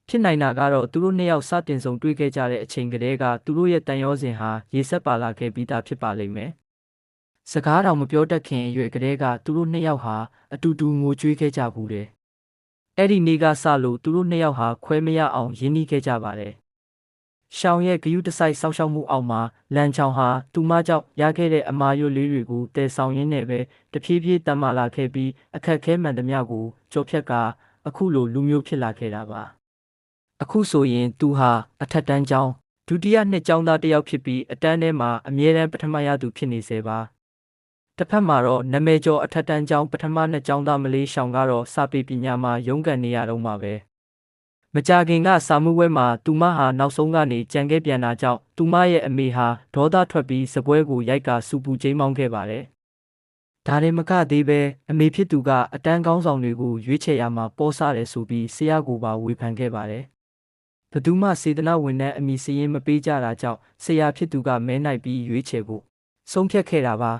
ဖြစ်နိုင်တာကတော့သူတို့နှစ်ယောက်စတင်ဆုံးတွေ့ခဲ့ကြတဲ့အချိန်ကတည်းကသူတို့ရဲ့တန်ရောစဉ်ဟာရေဆက်ပါလာခဲ့ပြီးသားဖြစ်ပါလိမ့်မယ်။စကားတော်မပြောတတ်ခင်အရွယ်ကတည်းကသူတို့နှစ်ယောက်ဟာအတူတူငိုကြွေးခဲ့ကြဘူးတယ်။အဲ့ဒီနေ့ကစလို့သူတို့နှစ်ယောက်ဟာခွဲမရအောင်ရင်းနှီးခဲ့ကြပါတယ်။ရှောင်းရဲ့ဂယုတစိုက်စောက်ရှောက်မှုအောက်မှာလန်ချောင်ဟာသူမကြောင့်ရခဲ့တဲ့အမာရွတ်လေးတွေကိုတည်ဆောင်ရင်းနဲ့ပဲတဖြည်းဖြည်းတန်မာလာခဲ့ပြီးအခက်ခဲမှန်သမျှကိုကြော်ဖြတ်ကအခုလိုလူမျိုးဖြစ်လာခဲ့တာပါ။အခုဆိုရင်သူဟာအထက်တန်းကျောင်းဒုတိယနှစ်ကျောင်းသားတစ်ယောက်ဖြစ်ပြီးအတန်းထဲမှာအမြဲတမ်းပထမရသူဖြစ်နေစေပါ။တစ်ဖက်မှာတော့နာမည်ကျော်အထက်တန်းကျောင်းပထမနှစ်ကျောင်းသားမလေးရှောင်းကတော့စာပေပညာမှာရုန်းကန်နေရတော့မှာပဲ။မကြခင်ကစာမှုဝဲမှာသူမဟာနောက်ဆုံးကနေကြံခဲ့ပြန်တာကြောင့်သူမရဲ့အမေဟာဒေါသထွက်ပြီးစပွဲကိုရိုက်ကစူပူကျိမ်းမောင်းခဲ့ပါတယ်။ဒါရင်မကသေးပဲအမေဖြစ်သူကအတန်းကောင်းဆောင်တွေကိုရွေးချယ်ရမှာပေါ်ဆတယ်ဆိုပြီးဆရာကိုပါဝေဖန်ခဲ့ပါတယ်။ဘသူမှစေတနာဝန်ထမ်းအမိစရင်မပေးကြတာကြောင့်ဆရာဖြစ်သူကမဲနိုင်ပြီးရွေးချယ်ဖို့ဆုံးဖြတ်ခဲ့တာပါ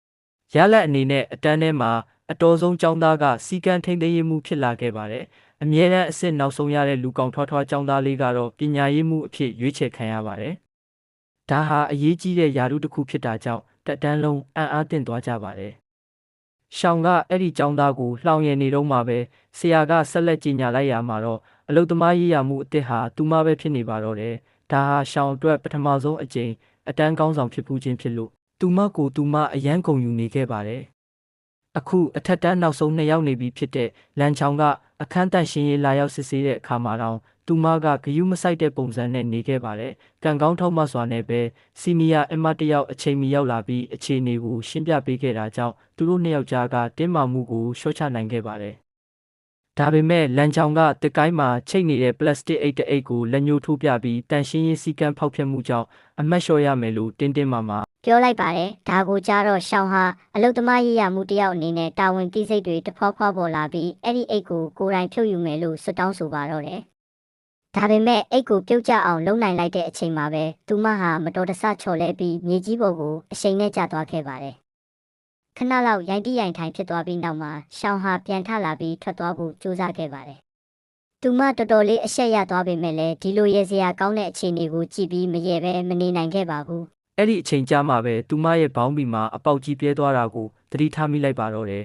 ။ရလက်အနေနဲ့အတန်းထဲမှာအတော်ဆုံးကျောင်းသားကစီကံထိန်သိမ်းရေးမှုဖြစ်လာခဲ့ပါတယ်။အမြဲတမ်းအစ်စ်နောက်ဆုံးရတဲ့လူကောင်ထွားထွားကျောင်းသားလေးကတော့ပညာရေးမှုအဖြစ်ရွေးချယ်ခံရပါတယ်။ဒါဟာအရေးကြီးတဲ့ယာရုတစ်ခုဖြစ်တာကြောင့်တက်တန်းလုံးအံ့အားသင့်သွားကြပါတယ်။ရှောင်းကအဲ့ဒီကျောင်းသားကိုလှောင်ရည်နေတော့မှပဲဆရာကဆက်လက်ကြီးညာလိုက်ရမှာတော့အလုသမားရေးရမှုအစ်စ်ဟာသူမပဲဖြစ်နေပါတော့တယ်။ဒါဟာရှောင်းအတွက်ပထမဆုံးအကြိမ်အတန်းကောင်းဆောင်ဖြစ်ပူးခြင်းဖြစ်လို့သူမအယမ်းကုန်ယူနေခဲ့ပါတယ်။အခုအထက်တန်းနောက်ဆုံးနှစ်ယောက်နေပြီဖြစ်တဲ့လန်ချောင်ကအခန်းတန့်ရှင်းရေးလာရောက်စစ်ဆေးတဲ့အခါမှာတော့သူမကဂယုမဆိုင်တဲ့ပုံစံနဲ့နေခဲ့ပါတယ်။ကံကောင်းထောက်မှစွာနဲ့ပဲစီနီယာအမတ်တယောက်အချိန်မီရောက်လာပြီးအခြေအနေကိုရှင်းပြပေးခဲ့တာကြောင့်သူတို့နှစ်ယောက်ကြားကတင်းမာမှုကိုလျှော့ချနိုင်ခဲ့ပါတယ်။ဒါပေမဲ့လန်ချောင်ကတစ်ကိုင်းမှာချိတ်နေတဲ့ပလတ်စတစ်အိတ်တအိတ်ကိုလက်ညှိုးထိုးပြပြီးတန်ရှင်းရေးစည်းကမ်းဖောက်ဖျက်မှုကြောင့်အမတ်လျှော့ရမယ်လို့တင်းမာပြောလိုက်ပါတယ်ဒါကိုကြားတော့ရှောင်းဟာအလုသမားရေးရမှုတယောက်အနေနဲ့တာဝန်သိစိတ်တွေတဖွာဖွာပေါ်လာပြီးအဲ့ဒီအိတ်ကိုကိုယ်တိုင်ဖြုတ်ယူမယ်လို့ဆွတောင်းဆိုပါတော့တယ်ဒါပေမဲ့အိတ်ကိုပြုတ်ကျအောင်လုံနိုင်လိုက်တဲ့အချိန်မှာပဲသူမဟာမတော်တဆချော်လဲပြီးမြေကြီးပေါ်ကိုအရှိန်နဲ့ကျသွားခဲ့ပါတယ်ခဏလောက်ရိုင်းတိရိုင်ထိုင်ဖြစ်သွားပြီးနောက်မှာရှောင်းဟာပြန်ထလာပြီးထွက်သွားဖို့ကြိုးစားခဲ့ပါတယ်သူမတော်တော်လေးအရှက်ရသွားပေမဲ့လည်းဒီလိုရဲစရာကောင်းတဲ့အခြေအနေကိုကြည့်ပြီးမရဲပဲမနေနိုင်ခဲ့ပါဘူးအဲ့ဒီအချိန်ကြာမှပဲသူမရဲ့ဘောင်းဘီမှာအပေါက်ကြီးပြဲသွားတာကိုသတိထားမိလိုက်ပါတော့တယ်